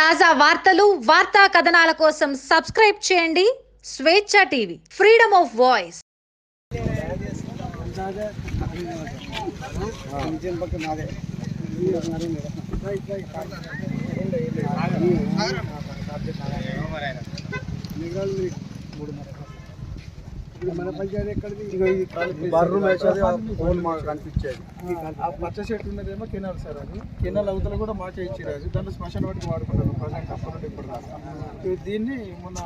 తాజా వార్తలు వార్తా కథనాల కోసం సబ్స్క్రైబ్ చేయండి స్వేచ్ఛ టీవీ, ఫ్రీడమ్ ఆఫ్ వాయిస్. మన పంచాయతీ ఎక్కడిది బర్రూమ్ వేసేది ఫోన్ మాకు కనిపించేది. ఆ పచ్చ చెట్టు ఉన్నదేమో కెనాల్ సార్, అది కెనాల్ అవతల కూడా మాకే ఇచ్చిరాజు. దాంట్లో శ్మశాన వాటికి వాడుకుంటారు ప్రజెంట్ అప్పటి నుండి ఇప్పుడు దాకా. దీన్ని మొన్న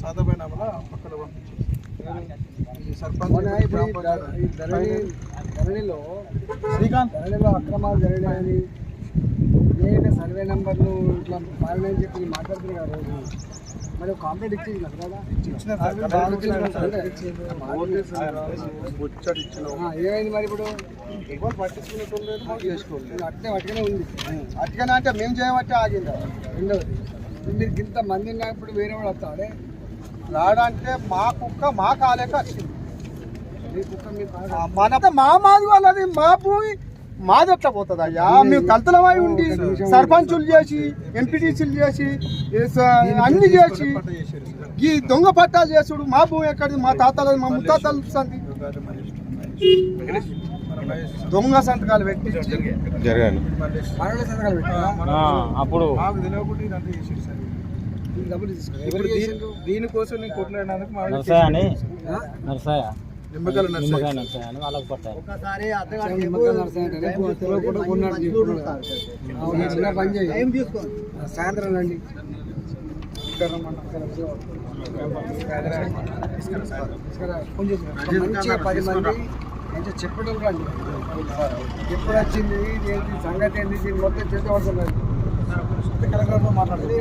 సాదాబైనామల పక్కన పంపించారు సర్పంచ్. ధరణిలో శ్రీకాంత్ ధరణిలో అక్రమాలు జరిగినాయని అనేక సర్వే నెంబర్లు ఇట్లా మారినాయని చెప్పి మాట్లాడుతున్నారు కదా. రోజు మరి కాంప్లైంట్ ఇచ్చింది కదా, ఏమైంది మరి ఇప్పుడు ఎవరు పట్టించుకునేటోళ్ళు చేసుకోలేదు. అట్నే అట్టుగానే ఉంది. అట్టుగానే అంటే మేము చేయబట్టే ఆగింది. రెండవది మీరు ఇంత మంది ఉన్నప్పుడు వేరే వాడు వస్తాడే రాడంటే మా కుక్క మా కాలేక వచ్చింది. మీ కుక్క మన మా మాది వాళ్ళది మా భూమి మాది ఎట్లా పోతుంది అయ్యా? మేము కల్తలమై ఉండి సర్పంచులు చేసి ఎంపీటీసీలు చేసి అన్ని చేసి ఈ దొంగ పట్టాలు చేసుడు మా భూమి ఎక్కడిది? మా తాతలు మా ముత్తాతలు సంది దొంగ సంతకాలు పెట్టి జరగాలి. అప్పుడు దీనికోసం నేను కొట్లాడినందుకు సాయంత్రం రండి. మంచిగా 10 మంది మంచిగా చెప్పడం రండి. ఎప్పుడు వచ్చింది సంగతి ఏంటి దీన్ని మొత్తం చేస్తే పడుతున్నారు. కలెక్టర్తో మాట్లాడుతుంది.